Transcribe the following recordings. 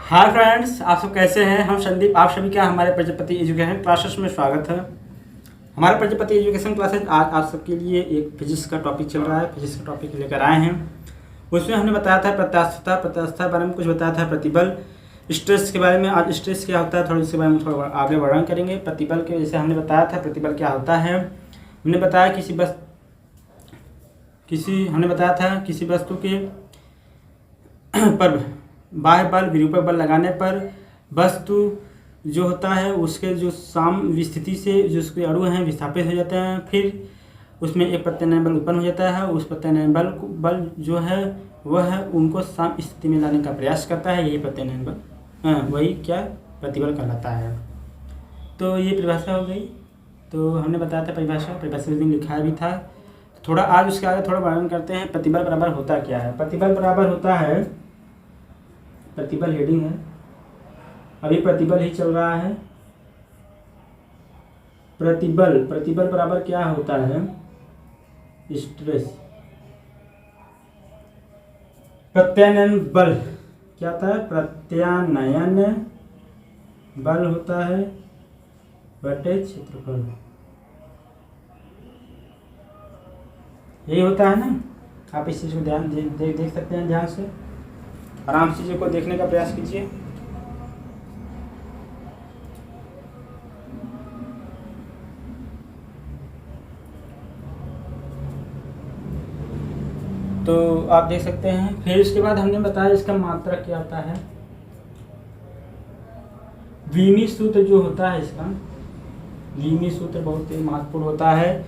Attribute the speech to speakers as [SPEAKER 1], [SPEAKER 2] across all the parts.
[SPEAKER 1] Hi friends, आप सब कैसे हैं। हम संदीप आप सभी का हमारे प्रजापति एजुकेशन क्लासेस में स्वागत है। हमारे प्रजापति एजुकेशन क्लासेस आज आप सबके लिए एक फिजिक्स का टॉपिक चल रहा है। फिजिक्स का टॉपिक लेकर आए हैं। उसमें हमने बताया था प्रत्यास्थता के बारे में कुछ बताया था, प्रतिबल, स्ट्रेस के बारे में। आज स्ट्रेस क्या होता है थोड़ा इसके बारे में थोड़ा आगे वर्णन करेंगे। प्रतिबल के जैसे हमने बताया था प्रतिबल क्या होता है। हमने बताया किसी वस्तु के पर बाह्य बल विरूपक बल लगाने पर वस्तु जो होता है उसके जो स्थिति से जो उसके अणु हैं विस्थापित हो जाते हैं। फिर उसमें एक प्रत्यानयन बल उत्पन्न हो जाता है। उस प्रत्यानयन बल जो है वह उनको सम स्थिति में लाने का प्रयास करता है। यही प्रत्यानयन बल वही क्या प्रतिबल कहलाता है। तो ये परिभाषा हो गई। तो हमने बताया था परिभाषा में लिखा भी था। थोड़ा आज उसके आगे थोड़ा वर्णन करते हैं। प्रतिबल बराबर होता क्या है। प्रतिबल बराबर होता है, प्रतिबल हेडिंग है, अभी प्रतिबल ही चल रहा है। प्रतिबल बराबर क्या होता है, स्ट्रेस। प्रत्यानयन बल क्या होता है, प्रत्यानयन बल होता है बटे क्षेत्रफल। यही होता है ना। आप इस चीज को ध्यान देख सकते हैं, ध्यान से आराम से चीज़ों को देखने का प्रयास कीजिए। तो आप देख सकते हैं। फिर इसके बाद हमने बताया इसका मात्रक क्या होता है। वीमी सूत्र जो होता है इसका, वीमी सूत्र बहुत ही महत्वपूर्ण होता है।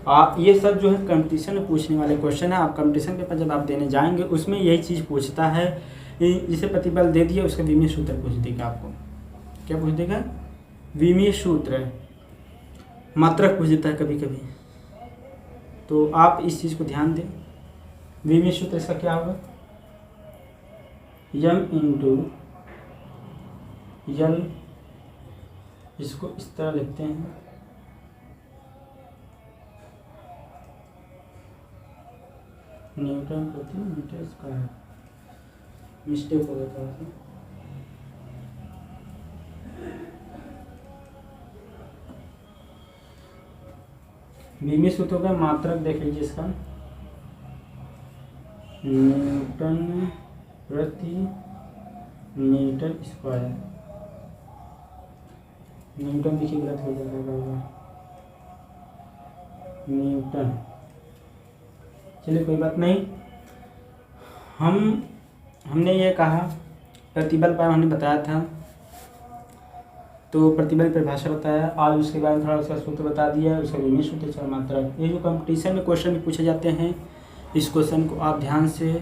[SPEAKER 1] आप ये सब जो है कंपटीशन में पूछने वाले क्वेश्चन है। आप कंपटीशन पेपर जब आप देने जाएंगे उसमें यही चीज़ पूछता है। जिसे प्रतिबल दे दिया उसका विमीय सूत्र पूछ देगा। आपको क्या पूछ देगा, विमीय सूत्र, मात्रक पूछ देता है कभी कभी। तो आप इस चीज़ को ध्यान दें। विमीय सूत्र इसका क्या होगा, यम इंटू यल। इसको इस तरह लिखते हैं, न्यूटन प्रति मीटर स्क्वायर। मिस्टेक हो गया थोड़ा सा। विमीय सूत्रों का मात्रक देख लीजिए इसका, न्यूटन प्रति मीटर स्क्वायर। न्यूटन देखिए गलत हो जाएगा, न्यूटन। चलिए कोई बात नहीं। हमने ये कहा प्रतिबल पर हमने बताया था। तो प्रतिबल परिभाषा बताया। आज उसके बारे में थोड़ा उसका सूत्र बता दिया, उसका विमीय सूत्र, चार मात्रक। ये जो कंपटीशन में क्वेश्चन भी पूछे जाते हैं, इस क्वेश्चन को आप ध्यान से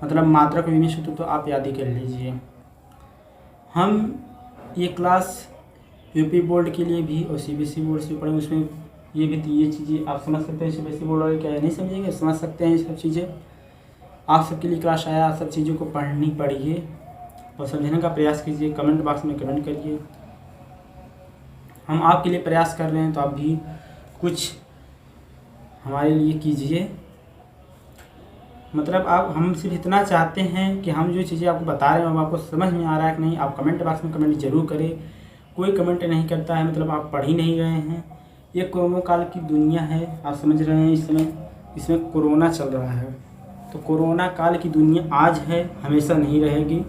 [SPEAKER 1] मतलब मात्रक विमीय सूत्र तो आप याद ही कर लीजिए। हम ये क्लास यूपी बोर्ड के लिए भी और सीबीएसई बोर्ड से पढ़ेंगे। उसमें ये चीज़ें आप समझ सकते हैं। सीबीएसई बोर्ड वाले क्या नहीं समझेंगे, समझ सकते हैं ये सब चीज़ें। आप सबके लिए क्लास आया, आप सब चीज़ों को पढ़िए और समझने का प्रयास कीजिए। कमेंट बॉक्स में कमेंट करिए। हम आपके लिए प्रयास कर रहे हैं तो आप भी कुछ हमारे लिए कीजिए। मतलब हम सिर्फ इतना चाहते हैं कि हम जो चीज़ें आपको बता रहे हैं वो आपको समझ में आ रहा है कि नहीं। आप कमेंट बॉक्स में कमेंट जरूर करें। कोई कमेंट नहीं करता है मतलब आप पढ़ ही नहीं रहे हैं। ये कोरोना काल की दुनिया है, आप समझ रहे हैं। इसमें कोरोना चल रहा है। तो कोरोना काल की दुनिया आज है, हमेशा नहीं रहेगी।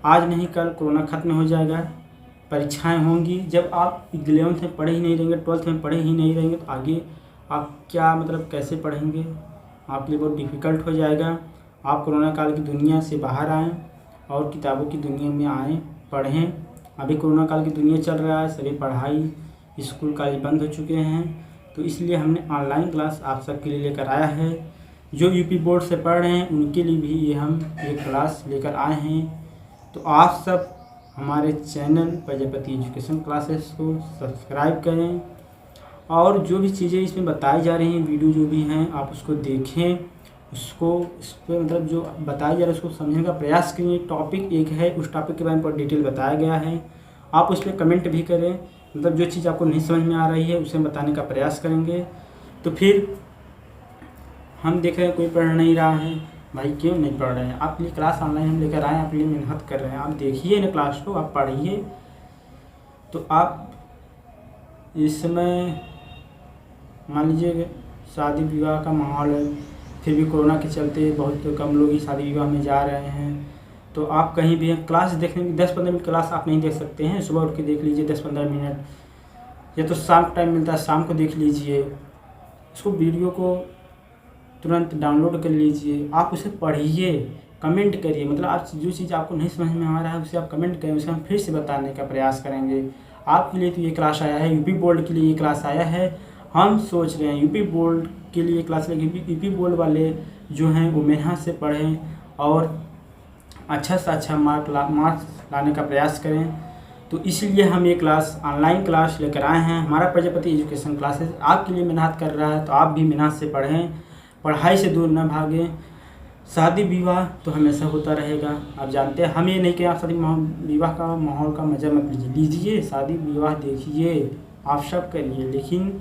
[SPEAKER 1] आज नहीं कल कोरोना खत्म हो जाएगा। परीक्षाएं होंगी। जब आप 11th में पढ़े ही नहीं रहेंगे, 12th में पढ़े ही नहीं रहेंगे तो आगे आप क्या मतलब कैसे पढ़ेंगे। आपके लिए बहुत डिफ़िकल्ट हो जाएगा। आप कोरोना काल की दुनिया से बाहर आएँ और किताबों की दुनिया में आएँ, पढ़ें। अभी कोरोना काल की दुनिया चल रहा है, सभी पढ़ाई स्कूल कॉलेज बंद हो चुके हैं। तो इसलिए हमने ऑनलाइन क्लास आप सबके लिए लेकर आया है। जो यूपी बोर्ड से पढ़ रहे हैं उनके लिए भी ये हम एक क्लास लेकर आए हैं। तो आप सब हमारे चैनल प्रजापति एजुकेशन क्लासेस को सब्सक्राइब करें और जो भी चीज़ें इसमें बताई जा रही हैं, वीडियो जो भी हैं, आप उसको देखें। उस पर मतलब जो बताया जा रहा है उसको समझने का प्रयास करिए। टॉपिक एक है, उस टॉपिक के बारे में पर डिटेल बताया गया है। आप उस पर कमेंट भी करें। मतलब जो चीज़ आपको नहीं समझ में आ रही है उसे बताने का प्रयास करेंगे। तो फिर हम देख रहे हैं कोई पढ़ नहीं रहा है, भाई क्यों नहीं पढ़ रहे हैं? आपके लिए क्लास ऑनलाइन हम लेकर आए, आपके लिए मेहनत कर रहे हैं, आप देखिए ना क्लास को, आप पढ़िए। तो आप इस समय मान लीजिए शादी विवाह का माहौल है, फिर भी कोरोना के चलते बहुत कम लोग ही शादी विवाह में जा रहे हैं। तो आप कहीं भी क्लास देखने की 10-15 मिनट क्लास आप नहीं देख सकते हैं, सुबह उठ के देख लीजिए 10-15 मिनट, या तो शाम टाइम मिलता है शाम को देख लीजिए। उसको वीडियो को तुरंत डाउनलोड कर लीजिए, आप उसे पढ़िए, कमेंट करिए। मतलब आप जो चीज़ आपको नहीं समझ में आ रहा है उसे आप कमेंट करें, उसे हम फिर से बताने का प्रयास करेंगे। आपके लिए तो ये क्लास आया है, यूपी बोर्ड के लिए ये क्लास आया है। हम सोच रहे हैं यूपी बोर्ड के लिए क्लास लगी, यूपी बोर्ड वाले जो हैं वो मेहनत से पढ़ें और अच्छा से अच्छा मार्क्स लाने का प्रयास करें। तो इसलिए हम ये क्लास ऑनलाइन क्लास लेकर आए हैं। हमारा प्रजापति एजुकेशन क्लासेस आपके लिए मेहनत कर रहा है, तो आप भी मेहनत से पढ़ें, पढ़ाई से दूर न भागें। शादी विवाह तो हमेशा होता रहेगा, आप जानते हैं। हम ये नहीं कि आप शादी विवाह का माहौल का मज़ा मत लीजिए, शादी विवाह देखिए, आप सब करिए, लेकिन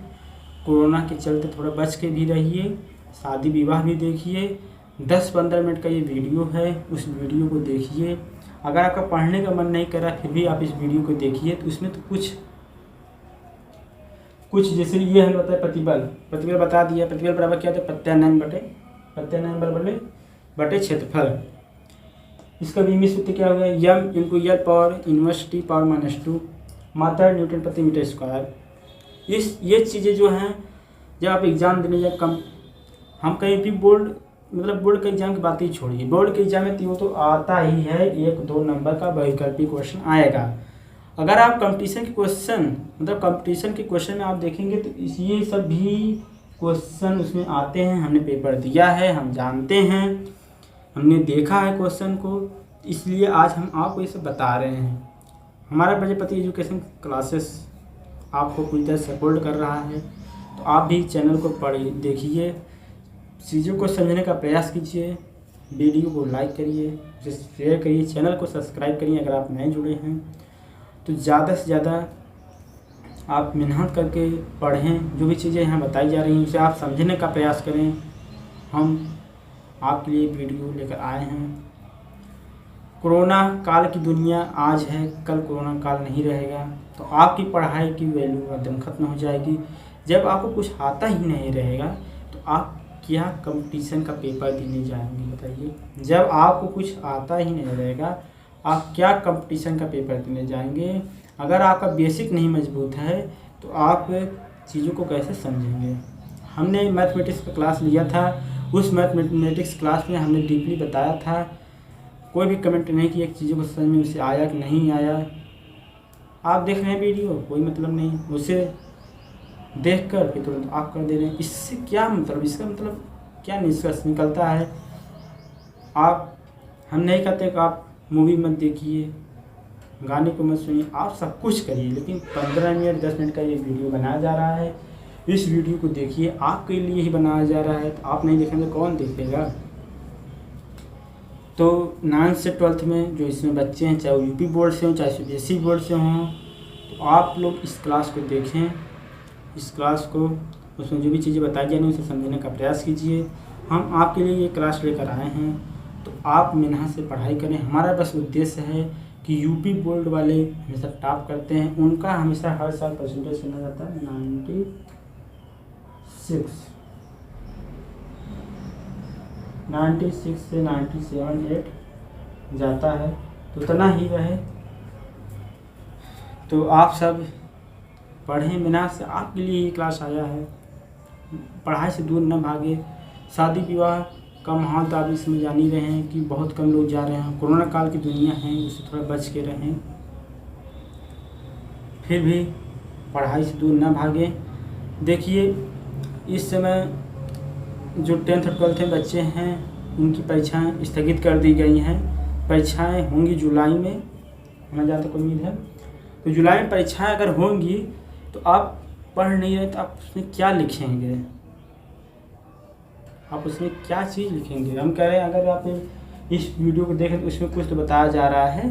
[SPEAKER 1] कोरोना के चलते थोड़ा बच के भी रहिए। शादी विवाह भी देखिए, 10-15 मिनट का ये वीडियो है, उस वीडियो को देखिए। अगर आपका पढ़ने का मन नहीं कर रहा फिर भी आप इस वीडियो को देखिए, तो उसमें तो कुछ जैसे ये हमें बताया प्रतिबल बता दिया। प्रतिबल बराबर क्या होता है? प्रत्यानयन बटे क्षेत्रफल। इसका भी सूत्र क्या हो गया? m into L power inverse T power -2 मात्रा न्यूटन प्रति मीटर स्क्वायर। ये चीज़ें जो हैं जब आप एग्ज़ाम देने जाए हम कहीं भी बोर्ड के एग्ज़ाम की बात ही छोड़िए, बोर्ड के एग्ज़ाम में तो आता ही है 1-2 नंबर का वैकल्पिक क्वेश्चन आएगा। अगर आप कंपटीशन के क्वेश्चन में आप देखेंगे तो ये सभी क्वेश्चन उसमें आते हैं। हमने पेपर दिया है, हम जानते हैं, हमने देखा है क्वेश्चन को, इसलिए आज हम आपको ये सब बता रहे हैं। हमारा प्रजापति एजुकेशन क्लासेस आपको पूरी तरह सपोर्ट कर रहा है, तो आप भी चैनल को पढ़िए, देखिए, चीज़ों को समझने का प्रयास कीजिए, वीडियो को लाइक करिए, उसे शेयर करिए, चैनल को सब्सक्राइब करिए अगर आप नए जुड़े हैं। तो ज़्यादा से ज़्यादा आप मेहनत करके पढ़ें, जो भी चीज़ें यहाँ बताई जा रही हैं उसे आप समझने का प्रयास करें। हम आपके लिए वीडियो लेकर आए हैं। कोरोना काल की दुनिया आज है, कल कोरोना काल नहीं रहेगा, तो आपकी पढ़ाई की वैल्यू एकदम ख़त्म हो जाएगी। जब आपको कुछ आता ही नहीं रहेगा तो आप क्या कंपटीशन का पेपर देने जाएंगे बताइए? जब आपको कुछ आता ही नहीं रहेगा आप क्या कंपटीशन का पेपर देने जाएंगे? अगर आपका बेसिक नहीं मजबूत है तो आप चीज़ों को कैसे समझेंगे? हमने मैथमेटिक्स का क्लास लिया था, उस मैथमेटिक्स क्लास में हमने डीपली बताया था। कोई भी कमेंट नहीं कि एक चीज़ों को समझ में उसे आया कि नहीं आया। आप देख रहे हैं वीडियो, कोई मतलब नहीं, उसे देख कर फिर तुरंत आप कर दे रहे हैं। इससे क्या मतलब, इसका मतलब क्या निष्कर्ष निकलता है? हम नहीं कहते कि आप मूवी मत देखिए, गाने को मत सुनिए, आप सब कुछ करिए, लेकिन 15 मिनट 10 मिनट का ये वीडियो बनाया जा रहा है, इस वीडियो को देखिए, आपके लिए ही बनाया जा रहा है। तो आप नहीं देखेंगे कौन देखेगा? तो 9th से 12th में जो इसमें बच्चे हैं, चाहे वो यूपी बोर्ड से हों चाहे सीबीएसई बोर्ड से हों, तो आप लोग इस क्लास को देखें, इस क्लास को, उसमें जो भी चीज़ें बताई जा रही हैं उसे समझने का प्रयास कीजिए। हम आपके लिए ये क्लास लेकर आए हैं, तो आप मेहनत से पढ़ाई करें। हमारा बस उद्देश्य है कि यूपी बोर्ड वाले हमेशा टॉप करते हैं, उनका हमेशा हर साल परसेंटेज सुना जाता है 96 से 97-8 जाता है, तो उतना ही रहे। तो आप सब पढ़ें मेहनत से, आपके लिए ये क्लास आया है। पढ़ाई से दूर न भागे। शादी विवाह का माहौल तो आप इसमें जान ही रहे हैं कि बहुत कम लोग जा रहे हैं, कोरोना काल की दुनिया है, उससे थोड़ा बच के रहें। फिर भी पढ़ाई से दूर न भागें। देखिए इस समय जो 10th और 12th बच्चे हैं उनकी परीक्षाएं स्थगित कर दी गई हैं। परीक्षाएं होंगी जुलाई में, हमें जहाँ तक उम्मीद है। तो जुलाई में परीक्षाएं अगर होंगी तो आप पढ़ नहीं रहे तो आप उसमें क्या लिखेंगे? आप उसमें क्या चीज़ लिखेंगे? हम कह रहे हैं अगर आप इस वीडियो को देखें तो उसमें कुछ तो बताया जा रहा है,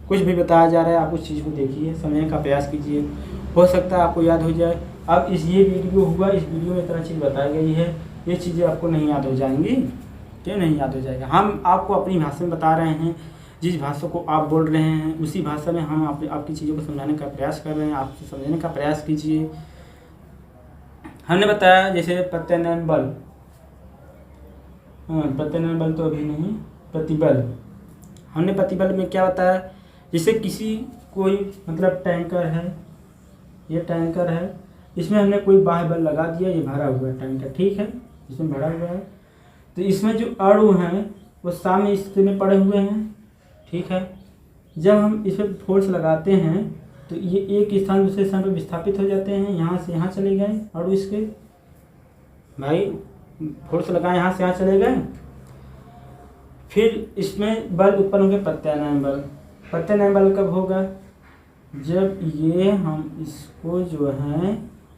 [SPEAKER 1] कुछ भी बताया जा रहा है। आप उस चीज़ को देखिए, समझने का प्रयास कीजिए, हो सकता है आपको याद हो जाए। अब ये वीडियो हुआ, इस वीडियो में इतना चीज़ बताई गई है, ये चीज़ें आपको नहीं याद हो जाएंगी, क्यों नहीं याद हो जाएगा। हम आपको अपनी भाषा में बता रहे हैं, जिस भाषा को आप बोल रहे हैं उसी भाषा में हम आपकी चीज़ों को समझाने का प्रयास कर रहे हैं, आपसे समझने का प्रयास कीजिए। हमने बताया जैसे प्रत्यानयन बल, प्रत्यानयन बल तो अभी नहीं, प्रतिबल। हमने प्रतिबल में क्या बताया, जैसे किसी कोई मतलब टैंकर है, ये टैंकर है, इसमें हमने कोई बाह्य बल लगा दिया, ये भरा हुआ है टैंकर, ठीक है, इसमें भरा हुआ है, तो इसमें जो अणु हैं वो सामने स्थिति में पड़े हुए हैं, ठीक है। जब हम इसमें फोर्स लगाते हैं तो ये एक स्थान दूसरे स्थान पर विस्थापित हो जाते हैं, यहाँ से यहाँ चले गए अणु इसके, भाई फोर्स लगाए यहाँ से यहाँ चले गए, फिर इसमें बल उत्पन्न होंगे प्रत्यानयन बल। प्रत्यानयन बल कब होगा, जब ये हम इसको जो है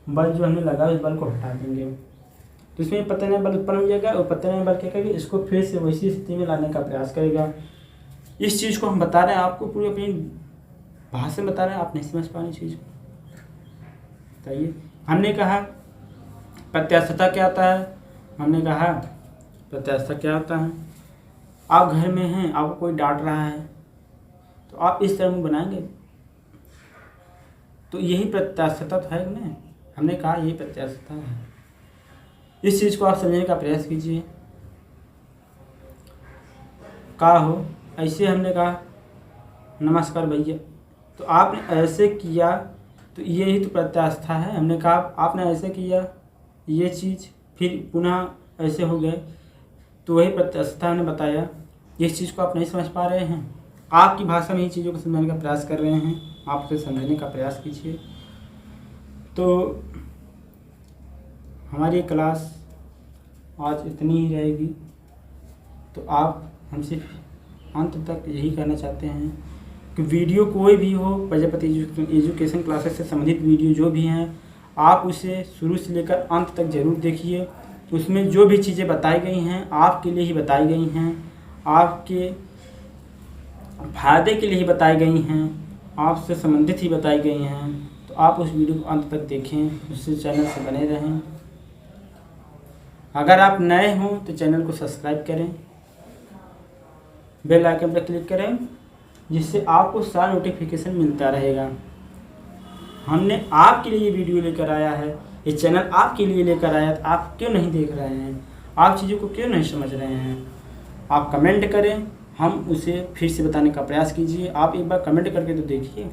[SPEAKER 1] बल जो हमने लगा उस बल को हटा देंगे, तो इसमें प्रत्यानयन बल उत्पन्न हो जाएगा, और प्रत्यानयन बल क्या करेगा, इसको फिर से वैसी स्थिति में लाने का प्रयास करेगा। इस चीज़ को हम बता रहे हैं आपको, पूरी अपनी भाषा में बता रहे हैं, आप नहीं समझ पा रहे चीज़ को, बताइए। हमने कहा प्रत्यास्थता क्या होता है, हमने कहा प्रत्यास्थता क्या होता है, आप घर में हैं, आपको कोई डांट रहा है तो आप इस तरह मुँह बनाएंगे, तो यही प्रत्यास्थता तो है ना। हमने कहा यही प्रत्यास्थता है। इस चीज़ को आप समझने का प्रयास कीजिए। कहा हो ऐसे, हमने कहा नमस्कार भैया, तो आपने ऐसे किया तो यही तो प्रत्यास्था है। हमने कहा आपने ऐसे किया ये चीज़, फिर पुनः ऐसे हो गए, तो वही प्रत्यास्था ने बताया। इस चीज़ को आप नहीं समझ पा रहे हैं, आपकी भाषा में ही चीज़ों को समझने का प्रयास कर रहे हैं, आप उसे समझने का प्रयास कीजिए। तो हमारी क्लास आज इतनी ही रहेगी, तो आप हमसे अंत तक यही कहना चाहते हैं कि वीडियो कोई भी हो, प्रजापति एजुकेशन क्लासेस से संबंधित वीडियो जो भी हैं, आप उसे शुरू से लेकर अंत तक ज़रूर देखिए। उसमें जो भी चीज़ें बताई गई हैं आपके लिए ही बताई गई हैं, आपके फायदे के लिए ही बताई गई हैं, आपसे संबंधित ही बताई गई हैं। तो आप उस वीडियो को अंत तक देखें, उससे चैनल से बने रहें। अगर आप नए हों तो चैनल को सब्सक्राइब करें, बेल आइकन पर क्लिक करें, जिससे आपको सारा नोटिफिकेशन मिलता रहेगा। हमने आपके लिए ये वीडियो लेकर आया है, ये चैनल आपके लिए लेकर आया, तो आप क्यों नहीं देख रहे हैं, आप चीज़ों को क्यों नहीं समझ रहे हैं। आप कमेंट करें, हम उसे फिर से बताने का प्रयास कीजिए। आप एक बार कमेंट करके तो देखिए,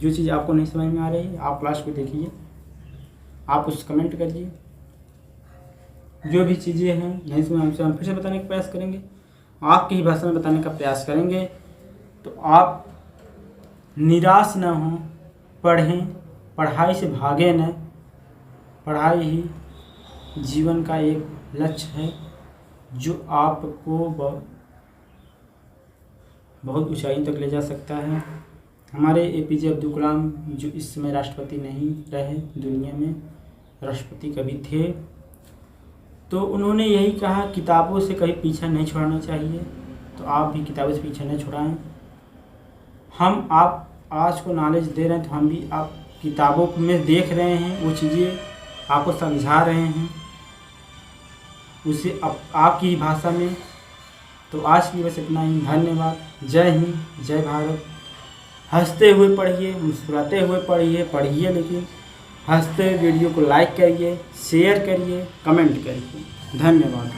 [SPEAKER 1] जो चीज़ आपको नहीं समझ में आ रही है आप क्लास को देखिए, आप उस कमेंट करिए। जो भी चीज़ें हैं नहीं समझ हमसे, हम फिर से बताने का प्रयास करेंगे, आपकी ही भाषा में बताने का प्रयास करेंगे। तो आप निराश न हों, पढ़ें, पढ़ाई से भागें न, पढ़ाई ही जीवन का एक लक्ष्य है जो आपको बहुत ऊंचाई तक ले जा सकता है। हमारे APJ अब्दुल कलाम जो इस समय राष्ट्रपति नहीं रहे दुनिया में, राष्ट्रपति कभी थे, तो उन्होंने यही कहा किताबों से कभी पीछा नहीं छुड़ाना चाहिए। तो आप भी किताबों से पीछे नहीं छुड़ाएं। हम आप आज को नॉलेज दे रहे हैं, तो हम भी आप किताबों में देख रहे हैं, वो चीज़ें आपको समझा रहे हैं उसे आपकी भाषा में। तो आज की बस इतना ही, धन्यवाद। जय हिंद, जय भारत। हंसते हुए पढ़िए, मुस्कुराते हुए पढ़िए, लेकिन हंसते वीडियो को लाइक करिए, शेयर करिए, कमेंट करिए। धन्यवाद।